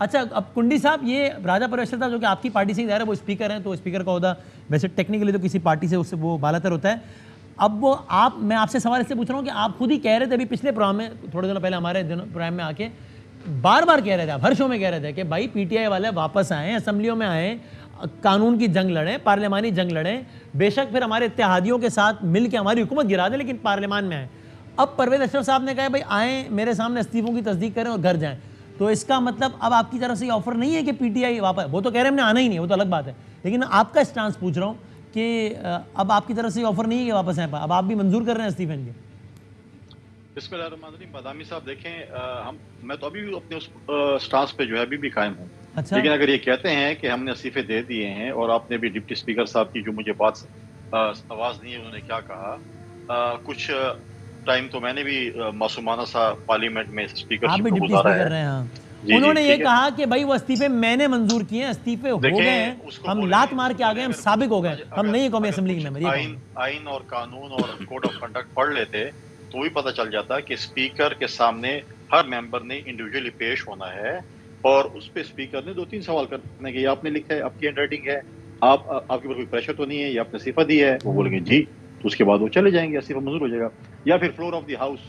अच्छा, अब कुंडी साहब, ये राजा परमेश्वर साहब जो कि आपकी पार्टी से ही है, वो स्पीकर हैं, तो स्पीकर का ओहदा वैसे टेक्निकली तो किसी पार्टी से उससे वो बालातर होता है। अब वो मैं आपसे सवाल इससे पूछ रहा हूँ कि आप खुद ही कह रहे थे अभी पिछले प्रोग्राम में, थोड़े दिनों पहले हमारे प्रोग्राम में आके बार बार कह रहे थे, आप हर शो में कह रहे थे कि भाई पीटीआई वाले वापस आए, असेंबलियों में आए, कानून की जंग लड़ें, पार्लियामानी जंग लड़ें, बेशक फिर हमारे इत्तेहादियों के साथ मिल के हमारी हुकूमत गिरा दें, लेकिन पार्लियामान में आए। अब परवेज अशरफ साहब ने कहा भाई आए, मेरे सामने इस्तीफों की तस्दीक करें और घर जाएं। तो इसका मतलब अब आपकी तरफ से ये ऑफर नहीं है कि पीटीआई वापस, वो तो कह रहे हैं हमने आना ही नहीं, वो तो अलग बात है, लेकिन आपका स्टांस पूछ रहा हूँ कि अब आपकी तरफ से ये ऑफर नहीं है कि वापस आए, अब आप भी मंजूर कर रहे हैं इस्तीफे इनके? बिस्मिल्लाहिर्रहमानिर्रहीम। बदामी साहब देखें, मैं तो अभी भी अपने उस स्टांस पे जो है अभी भी कायम हूँ। अच्छा। लेकिन अगर ये कहते हैं कि हमने इस्तीफे दे दिए हैं, और आपने भी डिप्टी स्पीकर साहब की जो मुझे बात आवाज नहीं है, उन्होंने क्या कहा, कुछ टाइम तो मैंने भी मासूमाना सा पार्लियामेंट में आप स्पीकरशिप भी को डिप्टी गुजारा स्पीकर है। रहे हैं, हाँ। जी, उन्होंने जी, ये ठीक है। कहा कि भाई वो इस्तीफे मैंने मंजूर किए हैं, इस्तीफे हो गए हैं, उसको हम बोले, लात मार के आ गए, हम साबिक हो गए, हम नहीं है कौमी अगर असेंबली के कुछ मेंबर। ये आइन और कानून और कोड ऑफ कंडक्ट पढ़ लेते तो भी पता चल जाता कि स्पीकर के सामने हर मेंबर ने इंडिविजुअली पेश होना है, और उस पे स्पीकर ने 2-3 सवाल करने के, आपने लिखा है, आपकी हैंडराइटिंग है, आपके ऊपर कोई प्रेशर तो नहीं है, ये आपने इस्तीफा दिया है, वो बोलेंगे जी, तो उसके बाद वो चले जाएंगे, इस्तीफा मंजूर हो जाएगा। या फिर फ्लोर ऑफ द हाउस,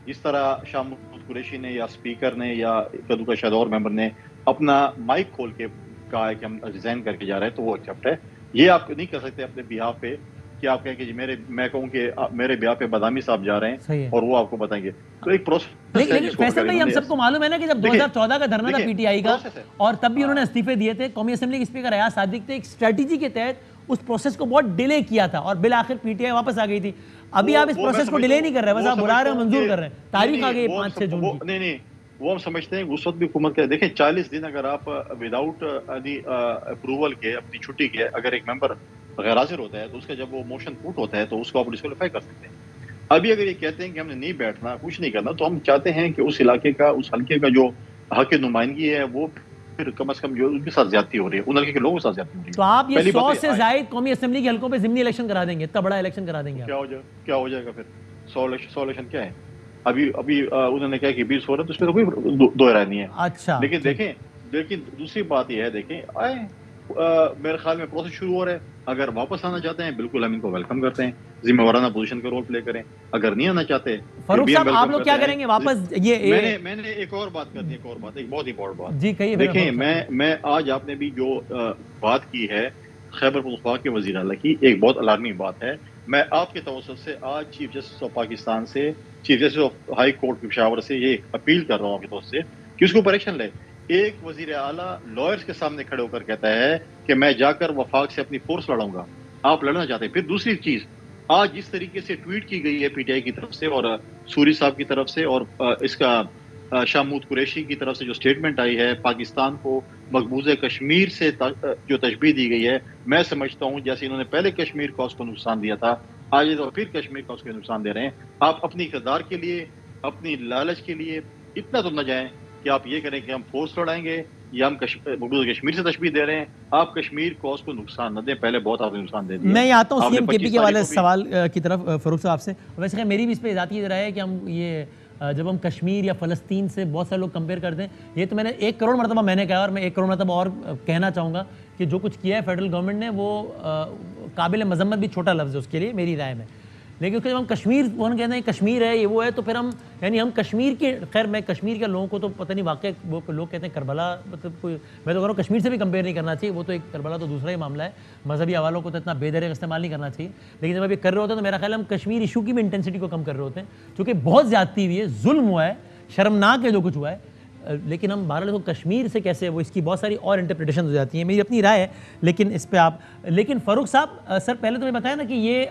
जिस तरह शाह महमूद कुरैशी ने या स्पीकर ने या कदू का शायद और मेंबर ने अपना माइक खोल के कहा है कि हम रिजाइन करके जा रहे हैं, तो वो एक्सेप्ट है। ये आप नहीं कर सकते अपने बिहाफ पे कि आप कहें कि मैं कहूँ कि मेरे बिहाफ पे बदामी साहब जा रहे हैं और वो आपको बताएंगे। तो एक प्रोसेस है, लेकिन फैसल भाई, हम सबको मालूम है ना कि जब 2014 का धरना था पीटीआई का, और तब भी उन्होंने इस्तीफे दिए थे, कौमी असेंबली के स्पीकर अयाज सादिक थे, एक स्ट्रेटेजी के तहत उस प्रोसेस को बहुत डिले किया था और बिल आखिर पीटीआई वापस आ गई थी। अभी आप इस प्रोसेस को डिले नहीं कर रहे, बस आप बुला रहे हो, मंजूर कर रहे हैं, तारीख आ गई 5-6 जून की। नहीं, वो हम समझते हैं उस वक्त भी हुकूमत के, देखें 40 दिन अगर आप विदाउट अप्रूवल के, अपनी छुट्टी के, अगर एक मेंबर गैर हाजिर होता है, तो उसका जब वो मोशन पुट होता है तो उसको आप डिस्क्वालीफाई कर सकते हैं। अभी अगर ये कहते हैं कि हमने नहीं बैठना, कुछ नहीं करना, तो हम चाहते हैं कि उस इलाके का, उस हल्के का जो हक नुमाइंदगी है, वो फिर कम से कम जो उनके साथ ज्यादती हो रही है, उन हल्के के लोगों के साथ ज्यादती हो रही है। तो आप ये 100 से ज्यादा कौमी असेंबली के हल्कों पे जिमनी इलेक्शन करा देंगे, इतना बड़ा इलेक्शन करा देंगे? क्या हो जाएगा फिर? 100 इलेक्शन क्या है? अभी उन्होंने कहा कि 20 हो रहा है, तो उसमें तो कोई दो राय नहीं है। अच्छा, लेकिन दूसरी बात यह है, देखें, मेरे ख्याल में प्रोसेस शुरू हो रहा है। अगर वापस आना चाहते हैं, बिल्कुल हम इनको वेलकम करते हैं, जिम्मेवाराना पोजीशन का रोल प्ले करें। अगर नहीं आना चाहते, फरूख साहब, आप लोग क्या करेंगे वापस? मैंने एक और बात करनी है, एक और बात, एक बहुत इंपॉर्टेंट बात जी कहिए। देखें, मैं आज आपने भी जो बात की है खैबर पख्तूनख्वा के वज़ीर आला की, एक बहुत अलार्मिंग बात है। मैं आपके तवज्जुह से आज चीफ जस्टिस ऑफ पाकिस्तान से, chief justice of high court के पेशावर से ये अपील कर रहा हूँ आपकी तरफ से कि उसके ऊपर एक्शन ले। एक वजीर आला लॉयर्स के सामने खड़े होकर कहता है कि मैं जाकर वफाक से अपनी फोर्स लड़ूंगा। आप लड़ना चाहते हैं? फिर दूसरी चीज, आज जिस तरीके से ट्वीट की गई है पीटीआई की तरफ से और सूरी साहब की तरफ से, और इसका शाह महमूद कुरैशी की तरफ से जो स्टेटमेंट आई है, पाकिस्तान को मकबूज़े कश्मीर से जो तशबीह दी गई है, मैं समझता हूँ जैसे इन्होंने पहले कश्मीर को उसको नुकसान दिया था, आज तो फिर कश्मीर को उसको नुकसान दे रहे हैं। आप अपनी इक़्तिदार के लिए, अपनी लालच के लिए इतना तो न जाएं कि आप ये करें कि हम फोर्स लड़ाएंगे या हम कश्मीर से तशबीह दे रहे हैं। आप कश्मीर को उसको नुकसान न दें, पहले बहुत आपने नुकसान दे दिया। मैं आता हूँ सीएम केपी के वाले सवाल की तरफ फरूख साहब से। वैसे मेरी भी इस पर ज़ाती राय है कि हम ये जब हम कश्मीर या फ़लस्तीन से बहुत सारे लोग कंपेयर करते हैं, ये तो मैंने 1 करोड़ मरतबा मैंने कहा, और मैं 1 करोड़ मरतबा और कहना चाहूँगा कि जो कुछ किया है फेडरल गवर्नमेंट ने वो काबिल मजम्मत भी छोटा लफ्ज़ है उसके लिए मेरी राय में। लेकिन उसके जब हम कश्मीर, वो कहते हैं कश्मीर है, ये वो है, तो फिर हम यानी हम कश्मीर के, खैर मैं कश्मीर के लोगों को तो पता नहीं, वाकई वो लोग कहते हैं करबला, मतलब कोई, मैं तो कह रहा हूँ कश्मीर से भी कंपेयर नहीं करना चाहिए, वो तो एक करबला तो दूसरा ही मामला है, मजहबी हवालों को तो इतना बेदरे इस्तेमाल नहीं करना चाहिए। लेकिन जब अभी कर रहे होते हैं तो मेरा ख्याल हम कश्मीर इशू की भी इंटेंसिटी को कम कर रहे होते हैं, क्योंकि बहुत ज़्यादती हुई है, जुल्म हुआ है, शर्मनाक है जो कुछ हुआ है। लेकिन हम बहरहाल को कश्मीर से कैसे, वो इसकी बहुत सारी और इंटरप्रिटेशन हो जाती हैं, मेरी अपनी राय है, लेकिन इस पर आप, लेकिन फ़ारूक साहब सर पहले तो मैं बताया ना कि ये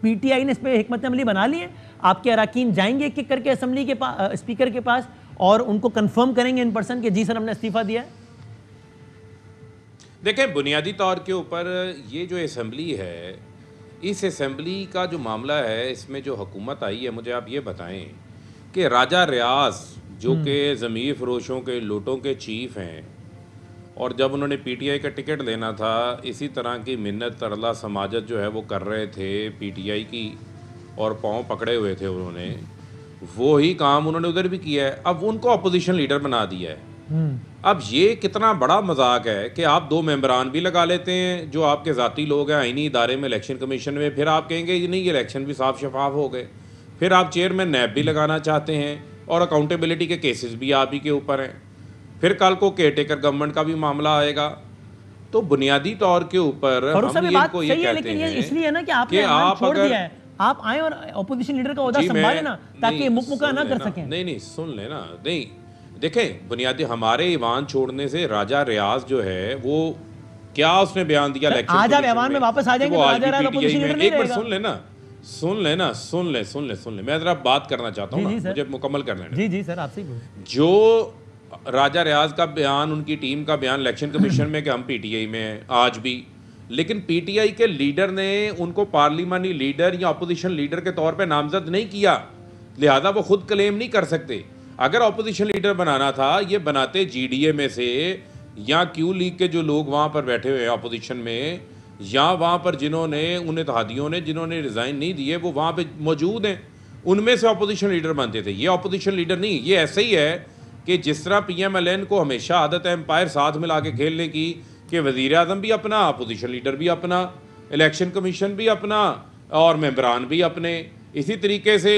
पीटीआई ने इस पर हिकमत अमली बना ली है, आपके अरकान जाएंगे एक एक करके असेंबली के पास, स्पीकर के पास, और उनको कंफर्म करेंगे इन पर्सन कि जी सर हमने इस्तीफा दिया है। देखें, बुनियादी तौर के ऊपर ये जो असेंबली है, इस असेंबली का जो मामला है, इसमें जो हुकूमत आई है, मुझे आप ये बताएं कि राजा रियाज जो कि ज़मीर फरोशों के लूटों के चीफ हैं, और जब उन्होंने पीटीआई का टिकट लेना था, इसी तरह की मिन्नत तरला समाजत जो है वो कर रहे थे पीटीआई की, और पाँव पकड़े हुए थे उन्होंने, वो ही काम उन्होंने उधर भी किया है। अब उनको अपोजिशन लीडर बना दिया है। अब ये कितना बड़ा मजाक है कि आप 2 मेंबरान भी लगा लेते हैं जो आपके ज़ाती लोग हैं आईनी इदारे में, इलेक्शन कमीशन में, फिर आप कहेंगे कि नहीं ये इलेक्शन भी साफ शफाफ हो गए। फिर आप चेयरमैन नैब भी लगाना चाहते हैं और अकाउंटेबिलिटी के केसेस भी आप ही के ऊपर हैं। फिर कल को केयर टेकर गवर्नमेंट का भी मामला आएगा। तो बुनियादी तौर के ऊपर हम इनको ये कहते हैं इसलिए ना कि आपने आप छोड़ अगर दिया है, आप आए और अपोजिशन लीडर का ओहदा संभाले ना, ताकि मुकमुका ना कर सकें। नहीं सुन लेना, नहीं देखें, बुनियादी हमारे ईवान छोड़ने से राजा रियाज जो है वो क्या उसने बयान दिया इलेक्शन, आज आप ईवान में वापस आ जाएंगे तो राजा रियाज अपोजिशन लीडर नहीं रहेगा। सुन ले मैं जरा बात करना चाहता हूँ ना, मुझे मुकम्मल करना है। जी सर, आपसे जो राजा रियाज का बयान, उनकी टीम का बयान इलेक्शन कमीशन में कि हम पीटीआई में हैं आज भी, लेकिन पीटीआई के लीडर ने उनको पार्लिमानी लीडर या अपोजिशन लीडर के तौर पे नामजद नहीं किया, लिहाजा वो खुद क्लेम नहीं कर सकते। अगर अपोजिशन लीडर बनाना था, ये बनाते जीडीए में से या क्यू लीग के जो लोग वहाँ पर बैठे हुए हैं अपोजिशन में, या वहाँ पर जिन्होंने उन इत्तेहादियों ने जिन्होंने रिज़ाइन नहीं दिए वो वहाँ पे मौजूद हैं, उनमें से अपोजिशन लीडर बनते थे। ये अपोजिशन लीडर नहीं, ये ऐसे ही है कि जिस तरह PMLN को हमेशा आदत है एम्पायर साथ मिला के खेलने की, कि वज़ीर आज़म भी अपना, अपोजिशन लीडर भी अपना, इलेक्शन कमीशन भी अपना और मेंबरान भी अपने। इसी तरीके से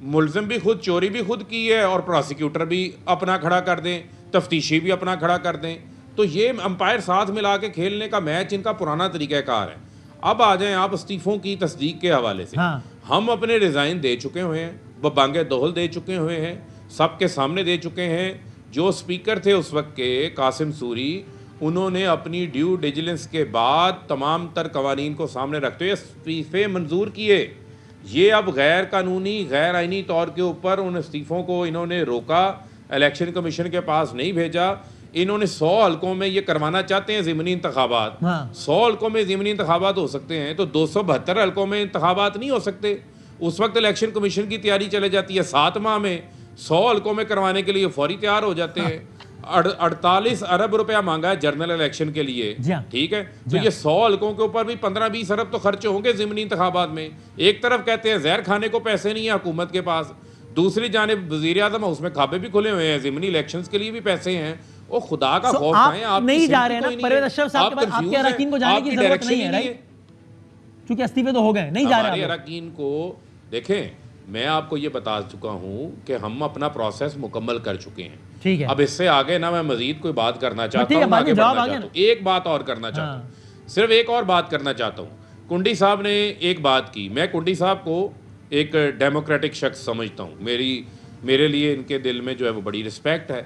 मुलजिम भी खुद, चोरी भी खुद की है और प्रोसिक्यूटर भी अपना खड़ा कर दें, तफ्तीशी भी अपना खड़ा कर दें। तो ये अंपायर साथ मिला के खेलने का मैच इनका पुराना तरीक़ाकार है। अब आ जाएं आप इस्तीफ़ों की तस्दीक के हवाले से। हाँ। हम अपने रिज़ाइन दे चुके हुए हैं, बबांगे दोहल दे चुके हुए हैं, सबके सामने दे चुके हैं। जो स्पीकर थे उस वक्त के कासिम सूरी, उन्होंने अपनी ड्यू डिलिजेंस के बाद तमाम तर कवानीन को सामने रखते हुए इस्तीफ़े मंजूर किए। ये अब गैर कानूनी, गैर आइनी तौर के ऊपर उन इस्तीफ़ों को इन्होंने रोका, इलेक्शन कमीशन के पास नहीं भेजा। इन्होंने 100 हल्कों में ये करवाना चाहते हैं ज़िमनी इंतखाबात। 100 हल्कों में ज़िमनी इंतखाबात हो सकते हैं, तो 272 हल्कों में इंतखाबात नहीं हो सकते। उस वक्त इलेक्शन कमीशन की तैयारी चले जाती है, 7 माह में 100 हल्कों में करवाने के लिए फौरी तैयार हो जाते हैं। 48 अरब रुपया मांगा है जनरल इलेक्शन के लिए, ठीक है। तो ये 100 हल्कों के ऊपर भी 15-20 अरब तो खर्च होंगे ज़िमनी इंतखाबात में। एक तरफ कहते हैं जहर खाने को पैसे नहीं है हुकूमत के पास, दूसरी जानिब वज़ीर आज़म उसमें खाबे भी खुले हुए हैं, ज़िमनी इलेक्शंस के लिए भी पैसे हैं। ओ खुदा का खौफ है, आप नहीं जा रहे हैं ना परवेज अशरफ साहब के बाद, आपके अरकान को जाने की जरूरत नहीं है, राइट? क्योंकि इस्तीफे तो हो गए, नहीं जा रहे हमारे अरकान को। देखें, मैं आपको ये बता चुका हूँ कि हम अपना प्रोसेस मुकम्मल कर चुके हैं, ठीक है। अब इससे आगे ना मैं मजीद कोई बात करना चाहता हूँ, आगे बढ़ना चाहता हूँ। एक बात और करना चाहता हूँ, सिर्फ एक और बात करना चाहता हूँ। कुंडी साहब ने एक बात की, मैं कुंडी साहब को एक डेमोक्रेटिक शख्स समझता हूँ, मेरे लिए इनके दिल में जो है वो बड़ी रिस्पेक्ट है।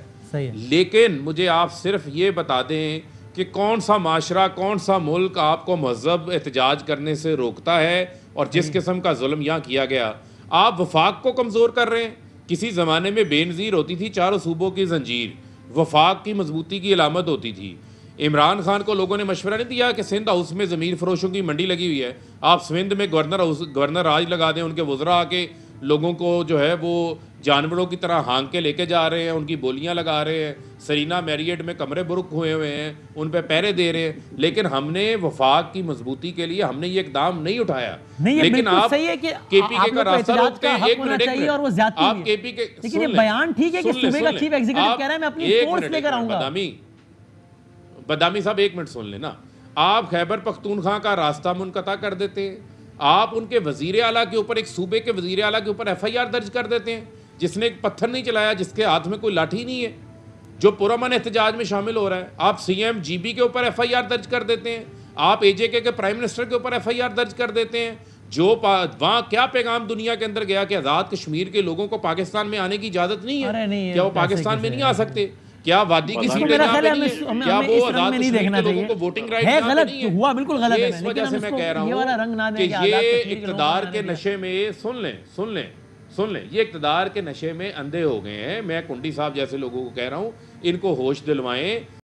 लेकिन मुझे आप सिर्फ ये बता दें कि कौन सा माशरा, कौन सा मुल्क आपको मजहब एहतजाज करने से रोकता है, और जिस किस्म का जुल्म यहाँ किया गया, आप वफाक को कमज़ोर कर रहे हैं। किसी ज़माने में बेनज़ीर होती थी चारों सूबों की जंजीर, वफाक की मजबूती की अलामत होती थी। इमरान खान को लोगों ने मशवरा नहीं दिया कि सिंध हाउस में ज़मीर फरोशों की मंडी लगी हुई है, आप सिंध में गवर्नर राज लगा दें, उनके वज़रा आके लोगों को जो है वो जानवरों की तरह हाँक के लेके जा रहे हैं, उनकी बोलियां लगा रहे हैं, सरीना मैरियट में कमरे बुरुक हुए हुए हैं, उन पे पहरे दे रहे हैं। लेकिन हमने वफाक की मजबूती के लिए हमने ये इकदाम नहीं उठाया। लेकिन आप केपीके का रास्ता रोकते हैं। एक मिनट, आप केपीके, लेकिन ये बयान ठीक है कि सूबे का चीफ एग्जीक्यूटिव कह रहा है मैं अपनी फोर्स लेकर आऊंगा। बदामी साहब एक मिनट सुन लेना। आप खैबर पख्तूनख्वा का रास्ता मुनक़ता कर देते हैं, आप उनके वज़ीर आला के ऊपर, एक सूबे के वज़ीर आला के ऊपर FIR दर्ज कर देते हैं, जिसने एक पत्थर नहीं चलाया, जिसके हाथ में कोई लाठी नहीं है, जो पुरअमन एहतजाज में शामिल हो रहा है। आप CM GB के ऊपर FIR दर्ज कर देते हैं, आप AJK के प्राइम मिनिस्टर के ऊपर FIR दर्ज कर देते हैं। जो वहाँ क्या पैगाम दुनिया के अंदर गया कि आज़ाद कश्मीर के लोगों को पाकिस्तान में आने की इजाज़त नहीं है, क्या वो पाकिस्तान में नहीं आ सकते? क्या वादी की सीटें यहाँ पे नहीं है? क्या वो आज़ाद कश्मीर के लोगों को वोटिंग राइट है? गलत हुआ, बिल्कुल गलत है। इस वजह से मैं कह रहा हूँ कि ये इक़्तिदार के नशे में, सुन लें, ये इक़्तिदार के नशे में अंधे हो गए हैं। मैं कुंडी साहब जैसे लोगों को कह रहा हूँ, इनको होश दिलवाएं।